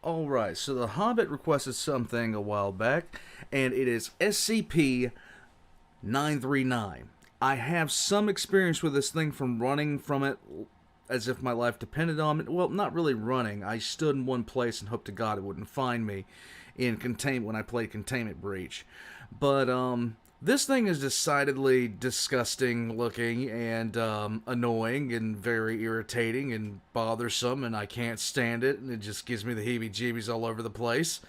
Alright, so the Hobbit requested something a while back, and it is SCP-939. I have some experience with this thing from running from it as if my life depended on it. Well, not really running. I stood in one place and hoped to God it wouldn't find me in Containment when I played Containment Breach. But, this thing is decidedly disgusting looking and annoying and very irritating and bothersome, and I can't stand it, and it just gives me the heebie-jeebies all over the place.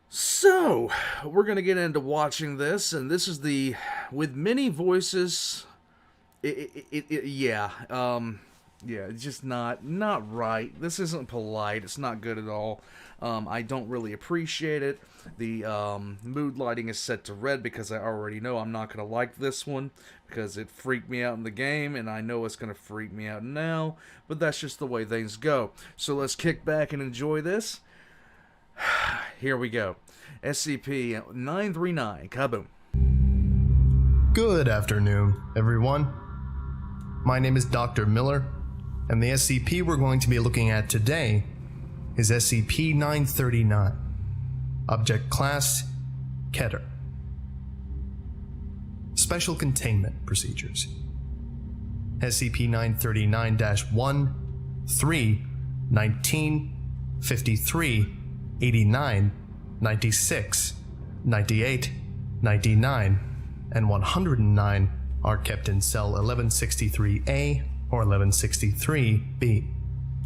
So, we're going to get into watching this, and this is the, with many voices, yeah, it's just not right. This isn't polite. It's not good at all. I don't really appreciate it. The mood lighting is set to red because I already know I'm not going to like this one because it freaked me out in the game, and I know it's going to freak me out now, but that's just the way things go. So let's kick back and enjoy this. Here we go. SCP-939, kaboom. Good afternoon, everyone. My name is Dr. Miller, and the SCP we're going to be looking at today is SCP-939. Object Class, Keter. Special Containment Procedures. SCP-939-1, 3, 19, 53, 89, 96, 98, 99, and 109 are kept in cell 1163A or 1163B.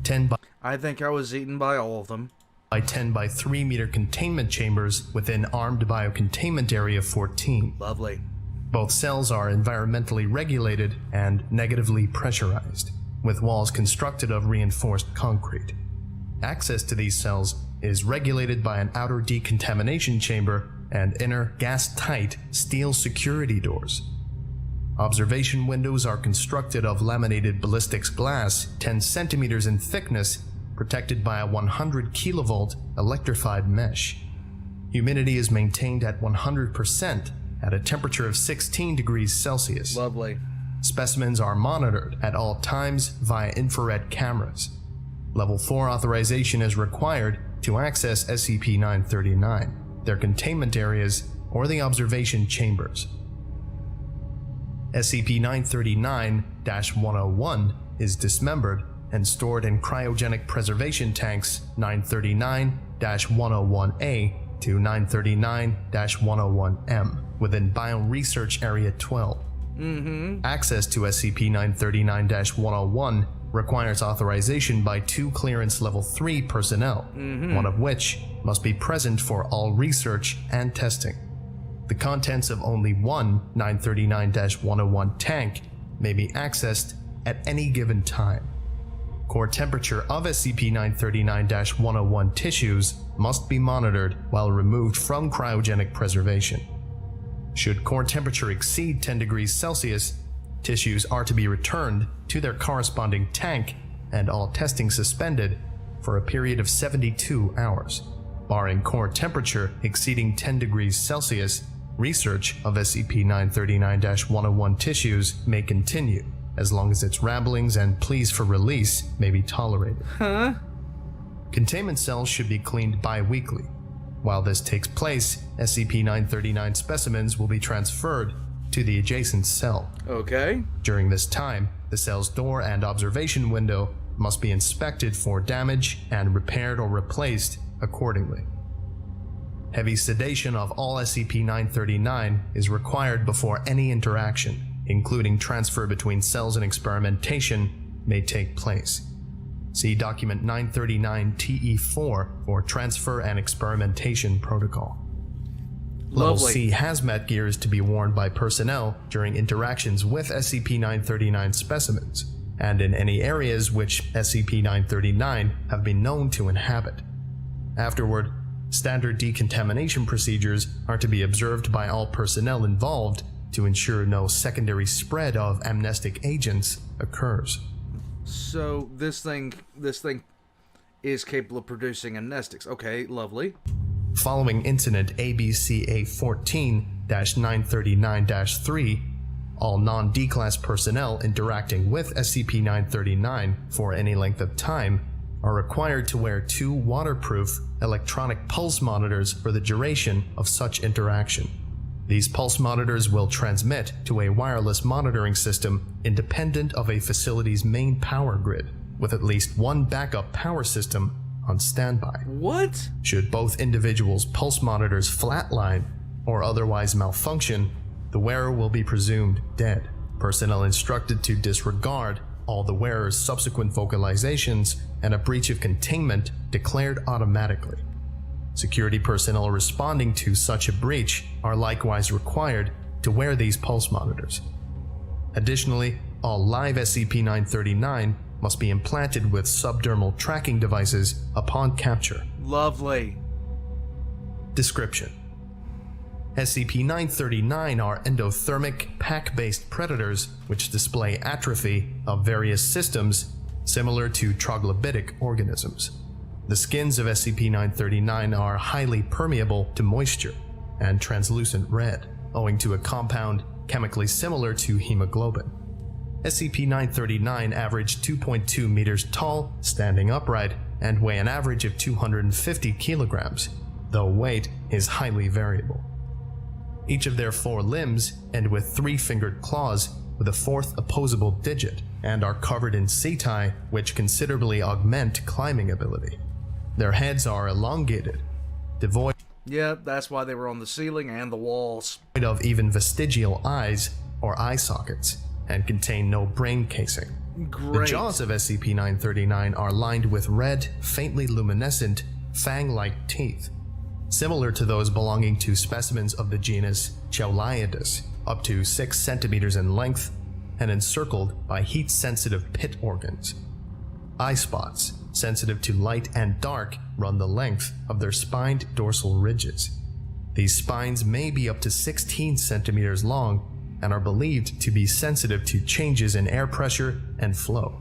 10 by I think I was eaten by all of them. 10 by 3 meter containment chambers within Armed Biocontainment Area 14. Lovely. Both cells are environmentally regulated and negatively pressurized, with walls constructed of reinforced concrete. Access to these cells is regulated by an outer decontamination chamber and inner gas-tight steel security doors. Observation windows are constructed of laminated ballistics glass 10 centimeters in thickness, protected by a 100 kilovolt electrified mesh. Humidity is maintained at 100% at a temperature of 16 degrees Celsius. Lovely. Specimens are monitored at all times via infrared cameras. Level 4 authorization is required to access SCP-939, their containment areas, or the observation chambers. SCP-939-101 is dismembered and stored in cryogenic preservation tanks 939-101A to 939-101M within Bioresearch Area 12. Access to SCP-939-101 requires authorization by 2 Clearance Level 3 personnel, one of which must be present for all research and testing. The contents of only one 939-101 tank may be accessed at any given time. Core temperature of SCP-939-101 tissues must be monitored while removed from cryogenic preservation. Should core temperature exceed 10 degrees Celsius, tissues are to be returned to their corresponding tank and all testing suspended for a period of 72 hours. Barring core temperature exceeding 10 degrees Celsius, research of SCP-939-101 tissues may continue, as long as its ramblings and pleas for release may be tolerated. Containment cells should be cleaned bi-weekly. While this takes place, SCP-939 specimens will be transferred to the adjacent cell. Okay. During this time, the cell's door and observation window must be inspected for damage and repaired or replaced accordingly. Heavy sedation of all SCP-939 is required before any interaction, including transfer between cells and experimentation, may take place. See Document 939-TE4 for Transfer and Experimentation Protocol. Level Lovely. C hazmat gear is to be worn by personnel during interactions with SCP-939 specimens, and in any areas which SCP-939 have been known to inhabit. Afterward, standard decontamination procedures are to be observed by all personnel involved to ensure no secondary spread of amnestic agents occurs. So this thing is capable of producing amnestics. Okay, lovely. Following Incident ABCA-14-939-3, all non-D-Class personnel interacting with SCP-939 for any length of time are required to wear 2 waterproof electronic pulse monitors for the duration of such interaction. These pulse monitors will transmit to a wireless monitoring system independent of a facility's main power grid, with at least 1 backup power system on standby. What? Should both individuals' pulse monitors flatline or otherwise malfunction, the wearer will be presumed dead. Personnel instructed to disregard all the wearer's subsequent vocalizations and a breach of containment declared automatically. Security personnel responding to such a breach are likewise required to wear these pulse monitors. Additionally, all live SCP-939 must be implanted with subdermal tracking devices upon capture. Lovely. Description: SCP-939 are endothermic, pack-based predators which display atrophy of various systems similar to troglodytic organisms. The skins of SCP-939 are highly permeable to moisture and translucent red, owing to a compound chemically similar to hemoglobin. SCP-939 average 2.2 meters tall, standing upright, and weigh an average of 250 kilograms, though weight is highly variable. Each of their 4 limbs end with 3-fingered claws with a 4th opposable digit, and are covered in setae which considerably augment climbing ability. Their heads are elongated, devoid Yeah, that's why they were on the ceiling and the walls. of even vestigial eyes or eye sockets, and contain no brain casing. Great. The jaws of SCP-939 are lined with red, faintly luminescent, fang-like teeth, similar to those belonging to specimens of the genus Chauliadus, up to 6 centimeters in length, and encircled by heat-sensitive pit organs. Eye spots, sensitive to light and dark, run the length of their spined dorsal ridges. These spines may be up to 16 centimeters long and are believed to be sensitive to changes in air pressure and flow.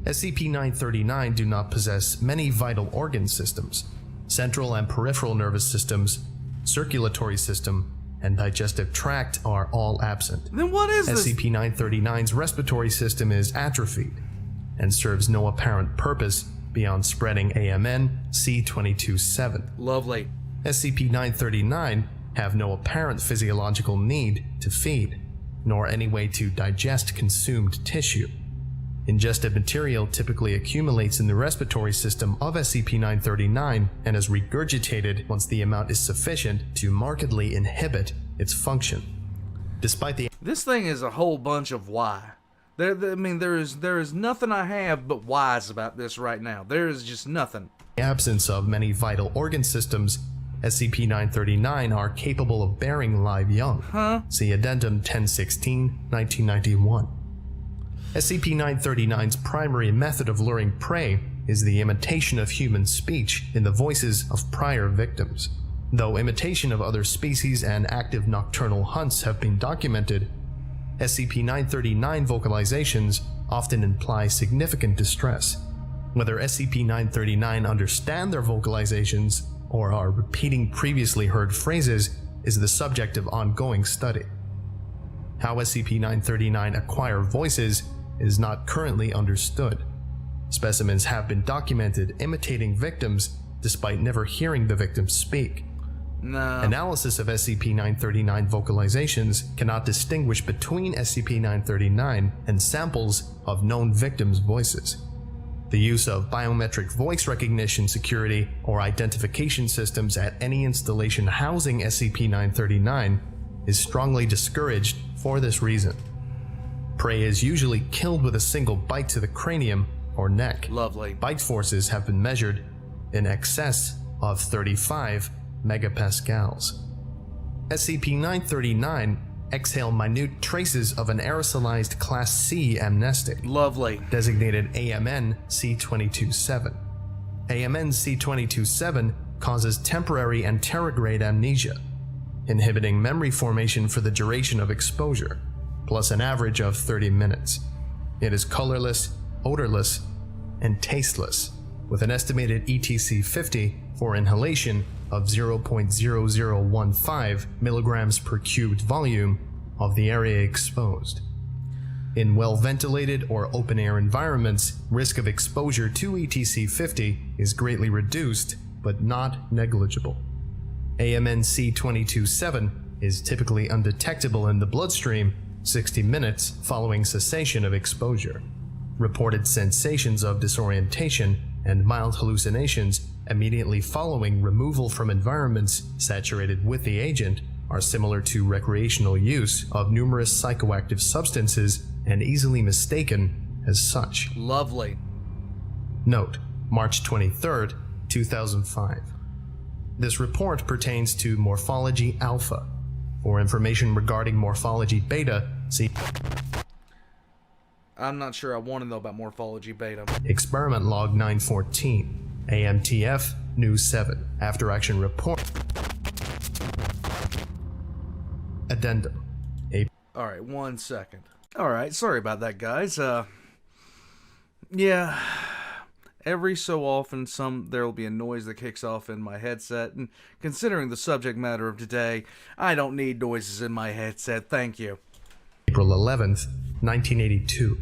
SCP-939 do not possess many vital organ systems. Central and peripheral nervous systems, circulatory system, and digestive tract are all absent. Then what is this? SCP-939's respiratory system is atrophied and serves no apparent purpose beyond spreading AMN C227. Lovely. SCP-939 have no apparent physiological need to feed, nor any way to digest consumed tissue. Ingested material typically accumulates in the respiratory system of SCP-939 and is regurgitated once the amount is sufficient to markedly inhibit its function. Despite the This thing is a whole bunch of why. There is nothing I have but whys about this right now. There is just nothing. absence of many vital organ systems, SCP-939 are capable of bearing live young. See Addendum 1016, 1991. SCP-939's primary method of luring prey is the imitation of human speech in the voices of prior victims. Though imitation of other species and active nocturnal hunts have been documented, SCP-939 vocalizations often imply significant distress. Whether SCP-939 understand their vocalizations or are repeating previously heard phrases is the subject of ongoing study. How SCP-939 acquire voices is not currently understood. Specimens have been documented imitating victims despite never hearing the victims speak. No. Analysis of SCP-939 vocalizations cannot distinguish between SCP-939 and samples of known victims' voices. The use of biometric voice recognition security or identification systems at any installation housing SCP-939 is strongly discouraged for this reason. Prey is usually killed with a single bite to the cranium or neck. Lovely. Bite forces have been measured in excess of 35 megapascals. SCP-939 exhale minute traces of an aerosolized Class C amnestic, Lovely. designated AMN C227. AMN C227 causes temporary and anterograde amnesia, inhibiting memory formation for the duration of exposure, plus an average of 30 minutes. It is colorless, odorless, and tasteless, with an estimated ETC 50 for inhalation of 0.0015 milligrams per cubed volume of the area exposed. In well-ventilated or open-air environments, risk of exposure to ETC-50 is greatly reduced, but not negligible. AMNC-227 is typically undetectable in the bloodstream 60 minutes following cessation of exposure. Reported sensations of disorientation and mild hallucinations immediately following removal from environments saturated with the agent are similar to recreational use of numerous psychoactive substances and easily mistaken as such. Lovely. Note: March 23rd, 2005. This report pertains to Morphology Alpha. For information regarding Morphology Beta, see I'm not sure I want to know about Morphology Beta. Experiment Log 914, AMTF News 7, After Action Report. Addendum. Alright, 1 second. Alright, sorry about that, guys. Yeah, every so often there will be a noise that kicks off in my headset, and considering the subject matter of today, I don't need noises in my headset, thank you. April 11th, 1982.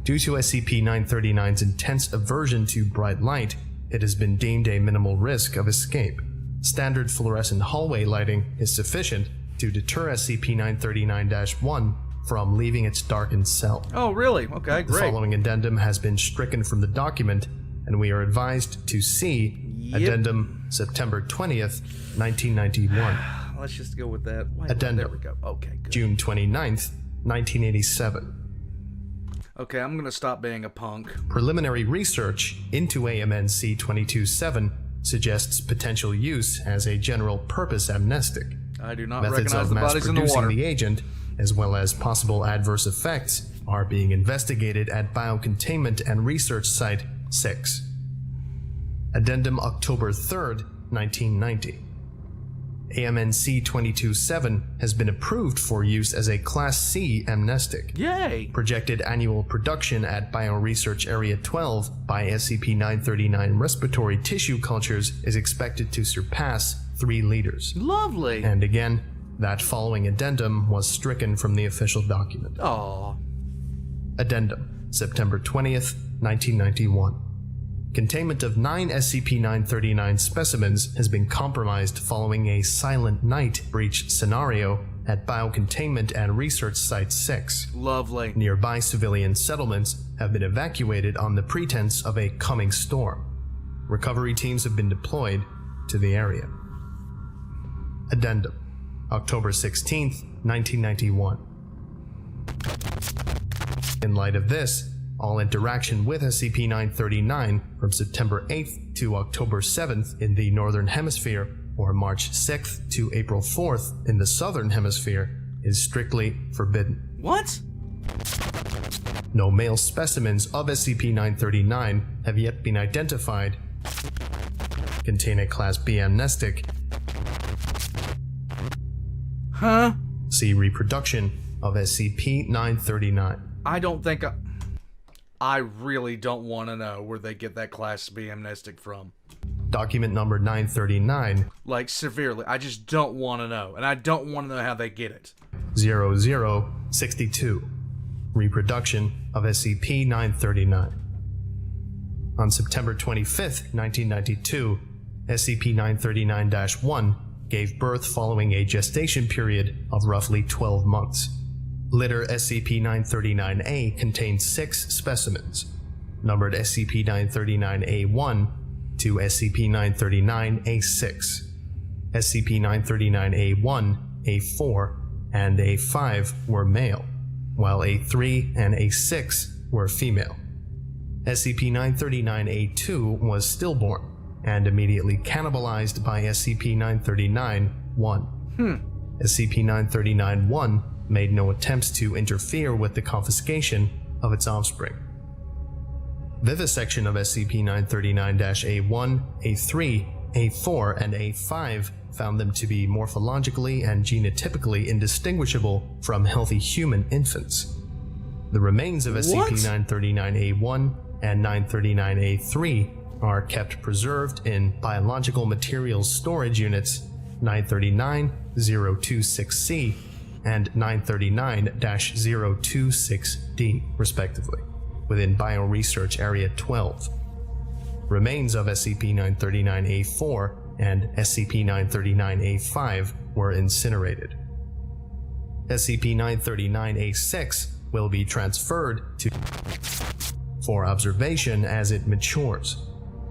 Due to SCP-939's intense aversion to bright light, it has been deemed a minimal risk of escape. Standard fluorescent hallway lighting is sufficient to deter SCP-939-1 from leaving its darkened cell. Oh, really? Okay, The great. following addendum has been stricken from the document, and we are advised to see Addendum September 20th, 1991. Let's just go with that. Wait, Addendum. there we go. Okay, good. June 29th, 1987. Okay, I'm gonna stop being a punk. Preliminary research into AMNC-227 suggests potential use as a general-purpose amnestic. I do not Methods recognize of the bodies in the mass-producing water. the agent, as well as possible adverse effects, are being investigated at Biocontainment and Research Site 6. Addendum October 3rd, 1990. AMNC-227 has been approved for use as a Class C amnestic. Yay! Projected annual production at Bioresearch Area 12 by SCP-939 respiratory tissue cultures is expected to surpass 3 liters. Lovely! And again, that following addendum was stricken from the official document. Aww. Addendum, September 20th, 1991. Containment of 9 SCP-939 specimens has been compromised following a Silent Night breach scenario at Biocontainment and Research Site 6. Lovely. Nearby civilian settlements have been evacuated on the pretense of a coming storm. Recovery teams have been deployed to the area. Addendum, October 16th, 1991. In light of this, all interaction with SCP-939 from September 8th to October 7th in the Northern Hemisphere or March 6th to April 4th in the Southern Hemisphere is strictly forbidden. What? No male specimens of SCP-939 have yet been identified. Contain a Class B amnestic. Huh? See Reproduction of SCP-939. I don't think I really don't want to know where they get that Class B amnestic from. Document number 939. Like, severely. I just don't want to know. And I don't want to know how they get it. 0062. Reproduction of SCP-939. On September 25th, 1992, SCP-939-1 gave birth following a gestation period of roughly 12 months. Litter SCP-939-A contained 6 specimens, numbered SCP-939-A1 to SCP-939-A6. SCP-939-A1, A4, and A5 were male, while A3 and A6 were female. SCP-939-A2 was stillborn and immediately cannibalized by SCP-939-1. SCP-939-1 made no attempts to interfere with the confiscation of its offspring. Vivisection of SCP-939-A1, A3, A4, and A5 found them to be morphologically and genotypically indistinguishable from healthy human infants. The remains of SCP-939-A1 and 939-A3 are kept preserved in Biological Materials Storage Units 939-026-C and 939-026D, respectively, within Bioresearch Area 12. Remains of SCP-939-A4 and SCP-939-A5 were incinerated. SCP-939-A6 will be transferred to for observation as it matures.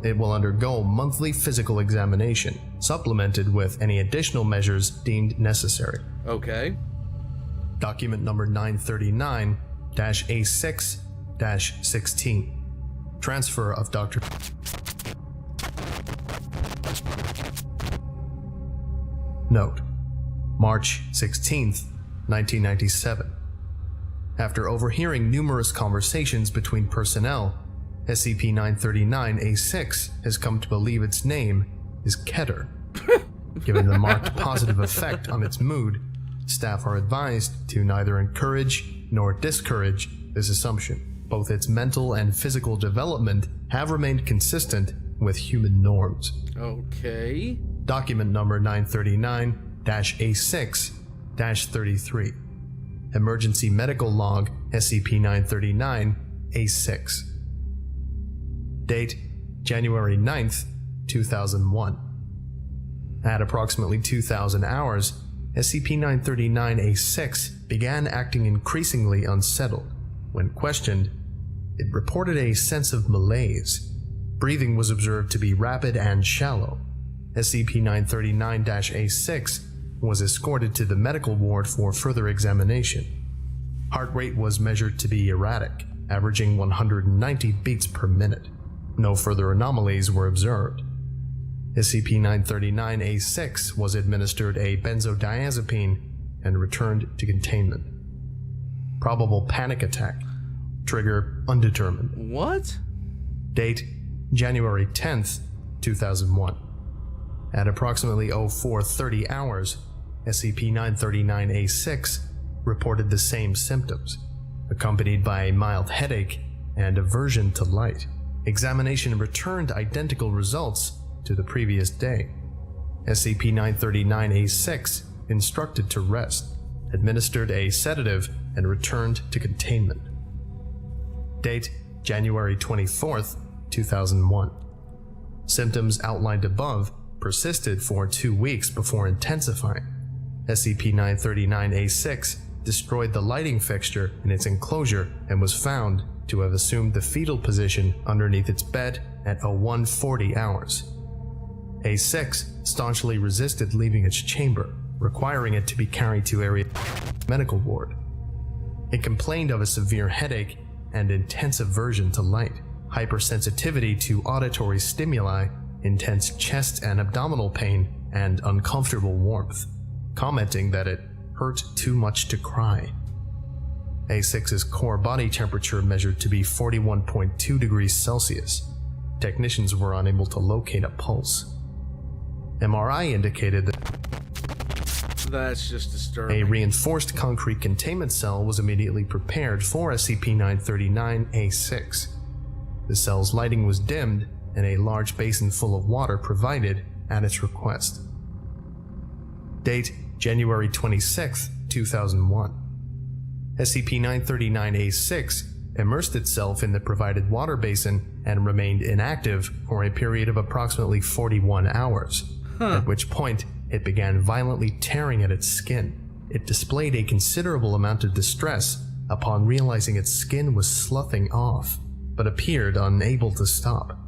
It will undergo monthly physical examination, supplemented with any additional measures deemed necessary. Okay. Document number 939-A6-16. Transfer of Dr. Note: March 16th, 1997. After overhearing numerous conversations between personnel, SCP-939-A6 has come to believe its name is Keter. Given the marked positive effect on its mood, staff are advised to neither encourage nor discourage this assumption. Both its mental and physical development have remained consistent with human norms. Okay. Document number 939-A6-33. Emergency Medical Log SCP-939-A6. Date: January 9th, 2001. At approximately 2000 hours, SCP-939-A6 began acting increasingly unsettled. When questioned, it reported a sense of malaise. Breathing was observed to be rapid and shallow. SCP-939-A6 was escorted to the medical ward for further examination. Heart rate was measured to be erratic, averaging 190 beats per minute. No further anomalies were observed. SCP-939-A6 was administered a benzodiazepine and returned to containment. Probable panic attack. Trigger undetermined. What? Date: January 10th, 2001. At approximately 0430 hours, SCP-939-A6 reported the same symptoms, accompanied by a mild headache and aversion to light. Examination returned identical results to the previous day. SCP-939-A6 instructed to rest, administered a sedative, and returned to containment. Date: January 24th, 2001. Symptoms outlined above persisted for 2 weeks before intensifying. SCP-939-A6 destroyed the lighting fixture in its enclosure and was found to have assumed the fetal position underneath its bed at 0140 hours. A6 staunchly resisted leaving its chamber, requiring it to be carried to area medical ward. It complained of a severe headache and intense aversion to light, hypersensitivity to auditory stimuli, intense chest and abdominal pain, and uncomfortable warmth, commenting that it hurt too much to cry. A6's core body temperature measured to be 41.2 degrees Celsius. Technicians were unable to locate a pulse. MRI indicated that That's just disturbing. a reinforced concrete containment cell was immediately prepared for SCP-939-A6. The cell's lighting was dimmed and a large basin full of water provided at its request. Date: January 26, 2001. SCP-939-A6 immersed itself in the provided water basin and remained inactive for a period of approximately 41 hours, at which point it began violently tearing at its skin. It displayed a considerable amount of distress upon realizing its skin was sloughing off, but appeared unable to stop.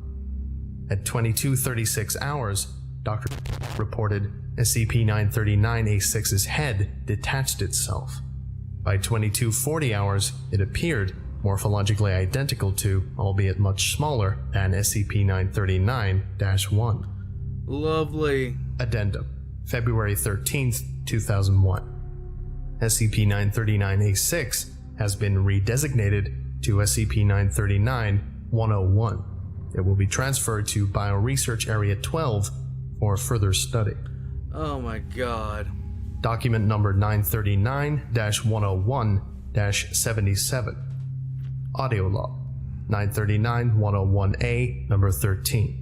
At 2236 hours, Dr. reported SCP-939-A6's head detached itself. By 2240 hours, it appeared morphologically identical to, albeit much smaller than, SCP-939-1. Lovely. Addendum: February 13th, 2001. SCP-939-A6 has been redesignated to SCP-939-101. It will be transferred to Bioresearch Area 12 for further study. Oh my god. Document number 939-101-77. Audio log 939-101A, number 13.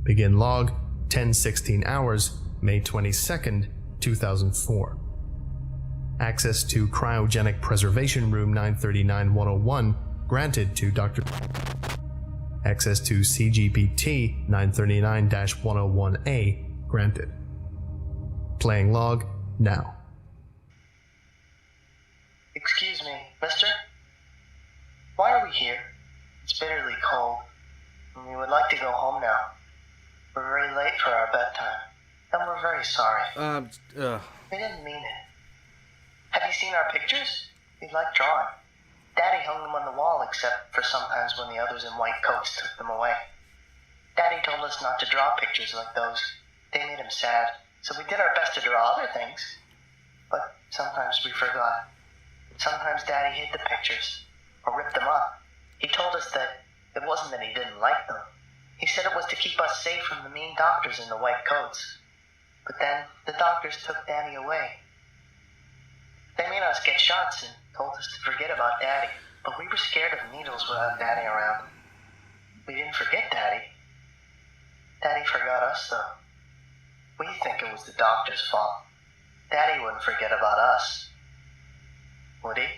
Begin log 10:16 hours, May 22nd, 2004. Access to Cryogenic Preservation Room 939-101 granted to Dr. Access to CGPT 939-101A granted. Playing log now. Excuse me, mister? Why are we here? It's bitterly cold, and we would like to go home now. We're very late for our bedtime, and we're very sorry. We didn't mean it. Have you seen our pictures? We like drawing. Daddy hung them on the wall except for sometimes when the others in white coats took them away. Daddy told us not to draw pictures like those. They made him sad, so we did our best to draw other things. But sometimes we forgot. Sometimes Daddy hid the pictures, or ripped them up. He told us that it wasn't that he didn't like them. He said it was to keep us safe from the mean doctors in the white coats. But then the doctors took Daddy away. They made us get shots and told us to forget about Daddy, but we were scared of needles without Daddy around. We didn't forget Daddy. Daddy forgot us, though. We think it was the doctor's fault. Daddy wouldn't forget about us. Would he?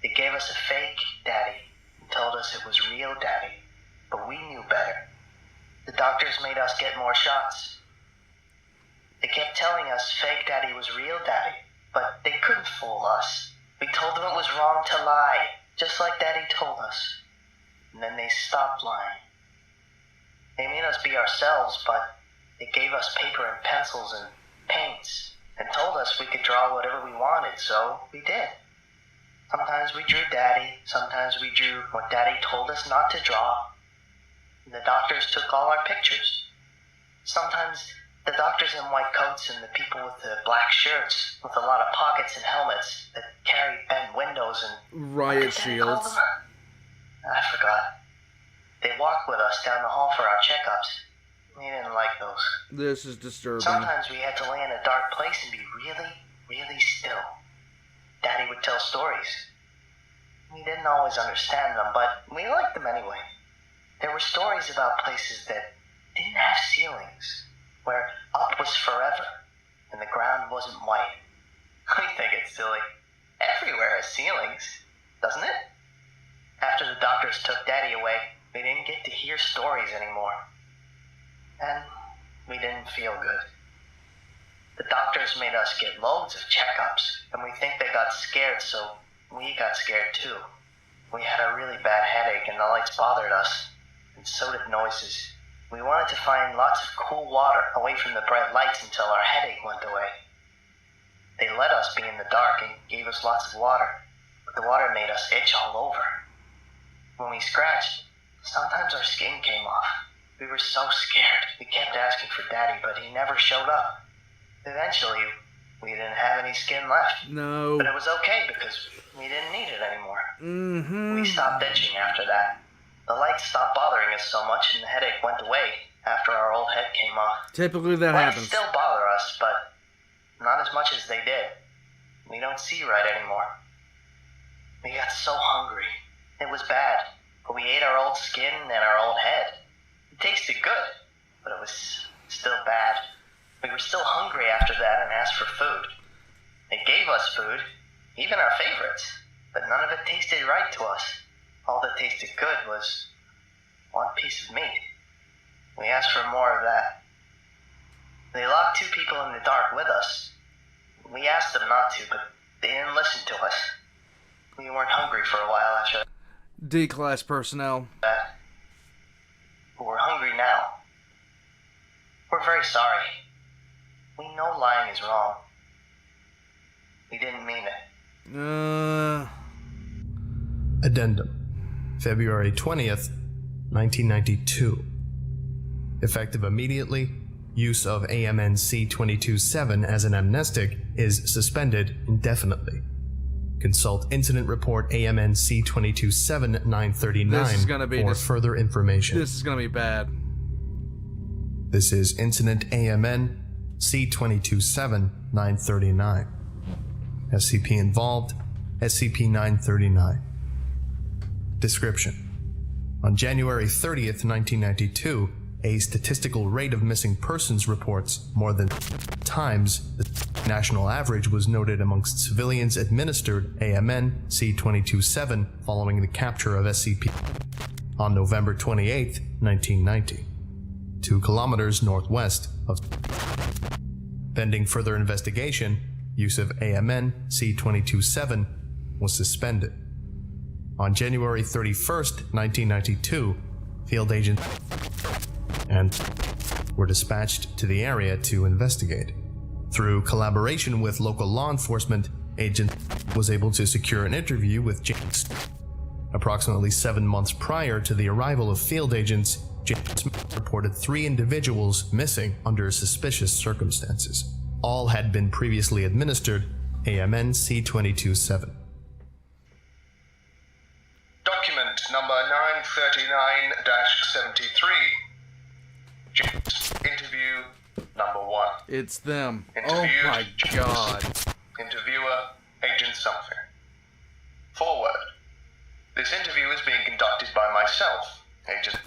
They gave us a fake Daddy and told us it was real Daddy, but we knew better. The doctors made us get more shots. They kept telling us fake Daddy was real Daddy, but they couldn't fool us. We told them it was wrong to lie, just like Daddy told us. And then they stopped lying. They made us be ourselves, but they gave us paper and pencils and paints and told us we could draw whatever we wanted, so we did. Sometimes we drew Daddy, sometimes we drew what Daddy told us not to draw. And the doctors took all our pictures. Sometimes the doctors in white coats and the people with the black shirts with a lot of pockets and helmets that carried bent windows and riot shields. I forgot. They walked with us down the hall for our checkups. We didn't like those. This is disturbing. Sometimes we had to lay in a dark place and be really, really still. Daddy would tell stories. We didn't always understand them, but we liked them anyway. There were stories about places that didn't have ceilings, where up was forever and the ground wasn't white. We think it's silly. Everywhere has ceilings, doesn't it? After the doctors took Daddy away, we didn't get to hear stories anymore. And we didn't feel good. The doctors made us get loads of checkups, and we think they got scared, so we got scared too. We had a really bad headache, and the lights bothered us, and so did noises. We wanted to find lots of cool water away from the bright lights until our headache went away. They let us be in the dark and gave us lots of water, but the water made us itch all over. When we scratched, sometimes our skin came off. We were so scared. We kept asking for Daddy, but he never showed up. Eventually, we didn't have any skin left. No. But it was okay because we didn't need it anymore. We stopped itching after that. The lights stopped bothering us so much and the headache went away after our old head came off. Typically that Lights happens. still bother us, but not as much as they did. We don't see right anymore. We got so hungry. It was bad, but we ate our old skin and our old head. It tasted good, but it was still bad. We were still hungry after that and asked for food. They gave us food, even our favorites, but none of it tasted right to us. All that tasted good was one piece of meat. We asked for more of that. They locked 2 people in the dark with us. We asked them not to, but they didn't listen to us. We weren't hungry for a while after D-class personnel. that. But we're hungry now. We're very sorry. We know lying is wrong. We didn't mean it. Addendum. February 20th, 1992. Effective immediately, use of AMNC-227 as an amnestic is suspended indefinitely. Consult Incident Report AMNC-227-939 for further information. This is gonna be bad. This is Incident AMN-C-227-939. SCP involved, SCP-939. Description: on January 30th, 1992, a statistical rate of missing persons reports more than times the national average was noted amongst civilians administered AMN C-22-7 following the capture of SCP on November 28, 1990, 2 kilometers northwest of. Pending further investigation, use of AMN C-22-7 was suspended. On January 31st, 1992, field agents and were dispatched to the area to investigate. Through collaboration with local law enforcement, Agent was able to secure an interview with James. Approximately 7 months prior to the arrival of field agents, James reported 3 individuals missing under suspicious circumstances. All had been previously administered AMN C-22-7. Document number 939-73. James, interview number 1. It's them. Interviewed, Oh my god. Interviewer, Agent something. Forward. This interview is being conducted by myself, Agent,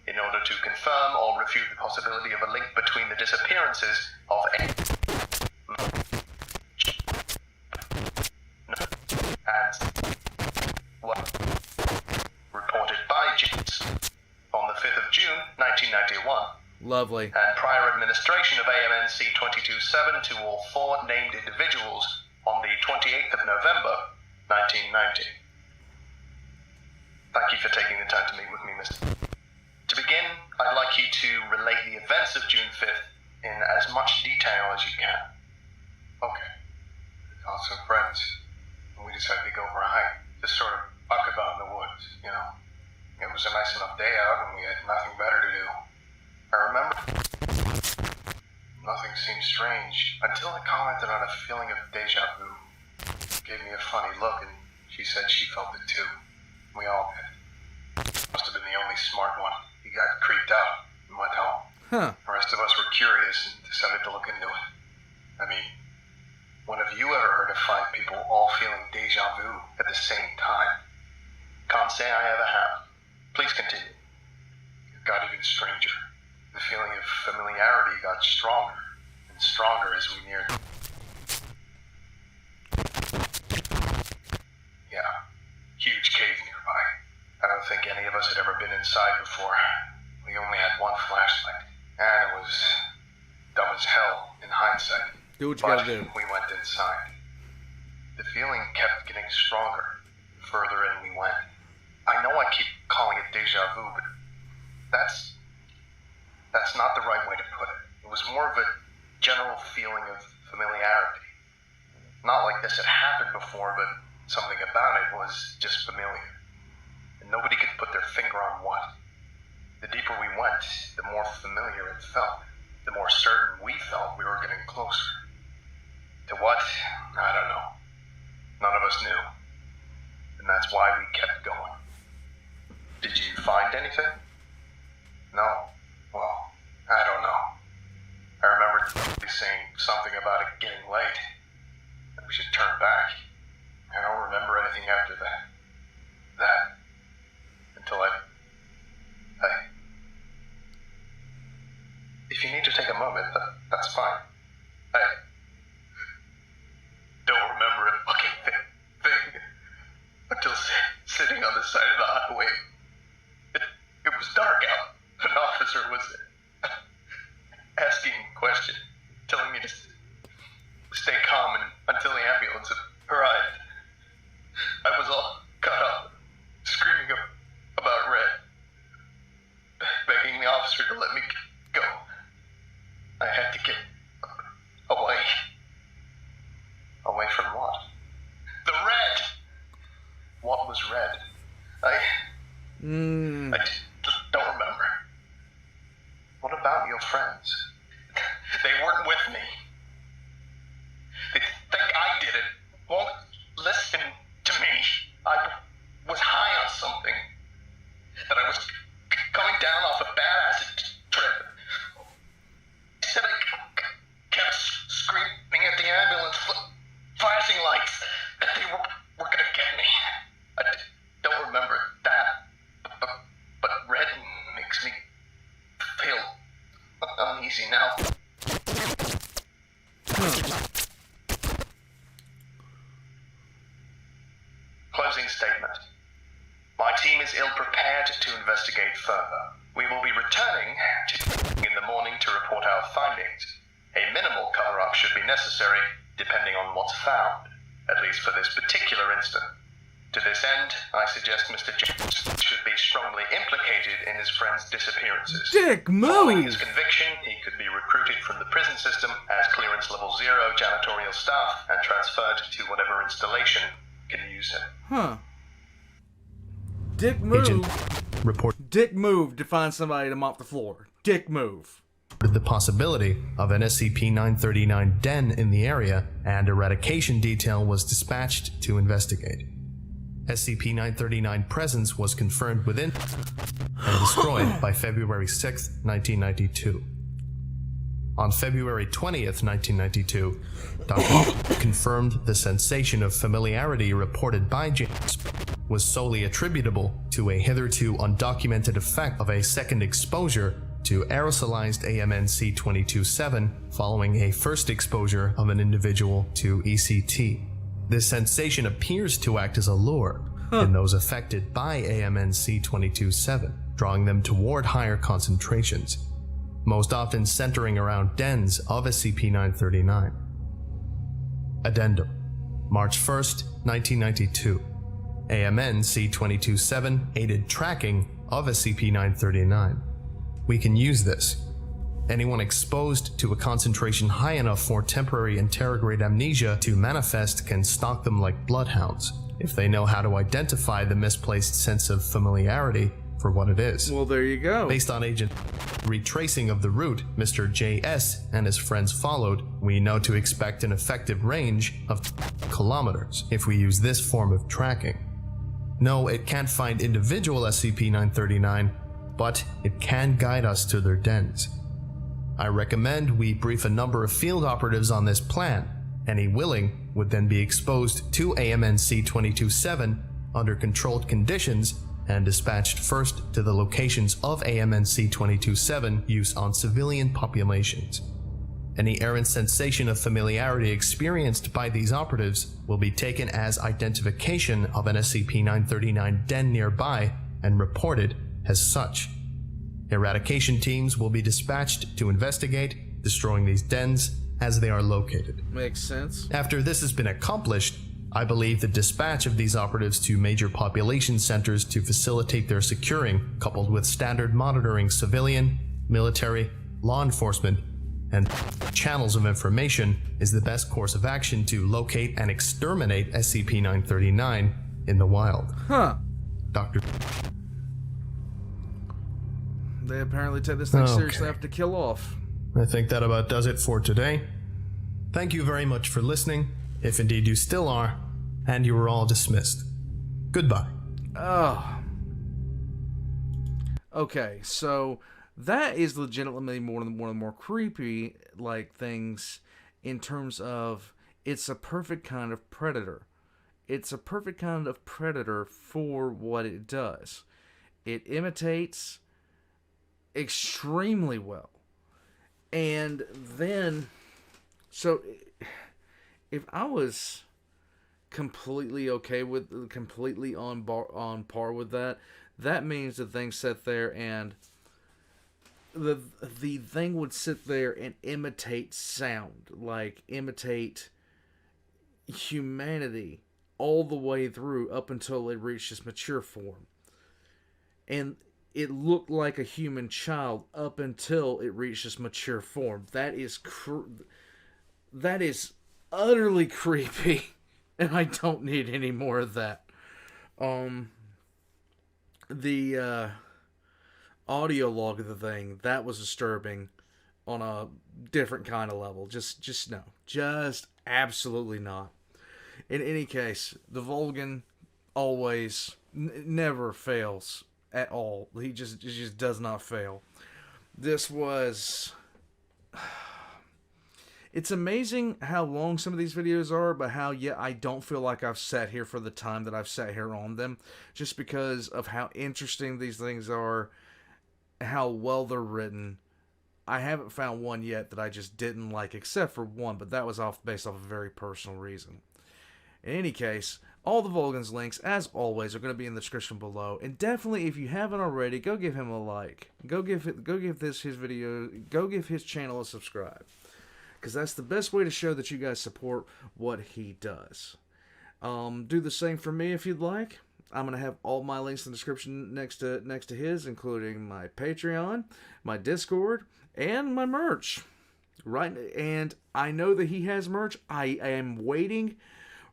in order to confirm or refute the possibility of a link between the disappearances of and what reported by James on the 5th of June, 1991. Lovely. And prior administration of AMN C-22-7 to all 4 named individuals on the 28th of November, 1990. Thank you for taking the time to meet with me, Mr. To begin, I'd like you to relate the events of June 5th in as much detail as you can. Okay. We called some friends, and we decided to go for a hike. Just sort of buck about in the woods, you know. It was a nice enough day out, and we had nothing better to do. I remember nothing seemed strange until I commented on a feeling of deja vu. Gave me a funny look, and she said she felt it too. We all did. Must have been the only smart one. He got creeped out and went home. Huh. The rest of us were curious and decided to look into it. I mean, when have you ever heard of 5 people all feeling deja vu at the same time? Can't say I ever have. Please continue. It got even stranger. The feeling of familiarity got stronger and stronger as we neared. Yeah, huge cave nearby. I don't think any of us had ever been inside before. We only had one flashlight, and it was dumb as hell in hindsight. Do what you But gotta do. we went inside. The feeling kept getting stronger. Further in we went. I know I keep calling it deja vu, but that's not the right way to put it. It was more of a general feeling of familiarity. Not like this had happened before, but something about it was just familiar. And nobody could put their finger on what. The deeper we went, the more familiar it felt. The more certain we felt we were getting closer. To what? I don't know. None of us knew. And that's why we kept going. Did you find anything? No. Well, I don't know. I remember saying something about it getting late. That we should turn back. I don't remember anything after that. Until If you need to take a moment, that's fine. I don't remember a fucking thing. Until sitting on the side of the highway. It was dark out. An officer was asking a question, telling me to stay calm until the ambulance arrived. I was all caught up, screaming about Red, begging the officer to let me go. I had to get away. Away from what? The Red! What was Red? I don't remember. What about your friends? They weren't with me. They think I did it. Won't listen to me. I was high on something. That I was coming down off a bad acid trip. Said I kept screaming at the ambulance, flashing lights, that they were gonna get me. I don't remember that. But Red makes me easy now. Closing statement. My team is ill-prepared to investigate further. We will be returning in the morning to report our findings. A minimal cover-up should be necessary, depending on what's found, at least for this particular incident. To this end, I suggest Mr. Jones should be strongly implicated in his friend's disappearances. Dick, Following move! his conviction, he could be recruited from the prison system as clearance level 0 janitorial staff and transferred to whatever installation can use him. Huh. Dick move. Agent reported Dick move to find somebody to mop the floor. Dick move. the possibility of an SCP-939 den in the area, and Eradication detail was dispatched to investigate. SCP-939 presence was confirmed within and destroyed by February 6, 1992. On February 20th, 1992, Dr. confirmed the sensation of familiarity reported by James was solely attributable to a hitherto undocumented effect of a second exposure to aerosolized AMNC-227 following a first exposure of an individual to ECT. This sensation appears to act as a lure in those affected by AMNC-227, drawing them toward higher concentrations, most often centering around dens of SCP-939. Addendum: March 1st, 1992. AMN-C227 aided tracking of SCP-939. We can use this. Anyone exposed to a concentration high enough for temporary anterograde amnesia to manifest can stalk them like bloodhounds, if they know how to identify the misplaced sense of familiarity for what it is. Well, there you go. Based on Agent retracing of the route Mr. J.S. and his friends followed, we know to expect an effective range of kilometers if we use this form of tracking. No, it can't find individual SCP-939, but it can guide us to their dens. I recommend we brief a number of field operatives on this plan. Any willing would then be exposed to AMNC-227 under controlled conditions and dispatched first to the locations of AMNC-227 use on civilian populations. Any errant sensation of familiarity experienced by these operatives will be taken as identification of an SCP-939 den nearby and reported as such. Eradication teams will be dispatched to investigate, destroying these dens as they are located. Makes sense. After this has been accomplished, I believe the dispatch of these operatives to major population centers to facilitate their securing, coupled with standard monitoring civilian, military, law enforcement, and channels of information, is the best course of action to locate and exterminate SCP-939 in the wild. Huh. Dr. They apparently take this thing seriously enough to kill off. I think that about does it for today. Thank you very much for listening, if indeed you still are, and you were all dismissed. Goodbye. Oh. Okay, so that is legitimately one of the more creepy things in terms of it's a perfect kind of predator. It's a perfect kind of predator for what it does. It imitates extremely well. And then, so if I was completely on par with that, that means the thing sat there and the thing would sit there and imitate sound, imitate humanity all the way through up until it reached its mature form. And it looked like a human child up until it reached its mature form. That is utterly creepy, and I don't need any more of that. The audio log of the thing, that was disturbing on a different kind of level. Just no. Just absolutely not. In any case, the Volgun always never fails at all. He just does not fail. This was... It's amazing how long some of these videos are, but how I don't feel like I've sat here for the time that I've sat here on them, just because of how interesting these things are, how well they're written, I haven't found one yet that I just didn't like, except for one, but that was based off a very personal reason. In any case, all the Volgun's links, as always, are going to be in the description below. And definitely, if you haven't already, go give him a like. Go give his channel a subscribe, because that's the best way to show that you guys support what he does. Do the same for me if you'd like. I'm going to have all my links in the description next to his, including my Patreon, my Discord, and my merch. Right, and I know that he has merch. I am waiting.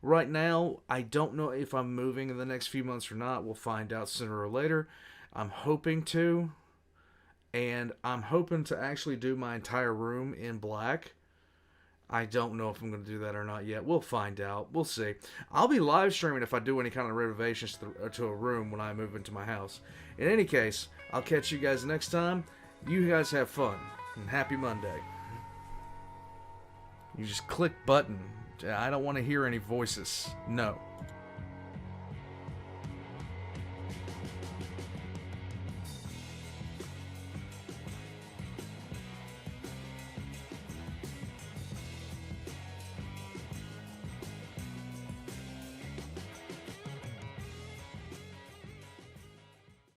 Right now, I don't know if I'm moving in the next few months or not. We'll find out sooner or later. I'm hoping to. And I'm hoping to actually do my entire room in black. I don't know if I'm going to do that or not yet. We'll find out. We'll see. I'll be live streaming if I do any kind of renovations to a room when I move into my house. In any case, I'll catch you guys next time. You guys have fun. And happy Monday. You just click button. I don't want to hear any voices. No.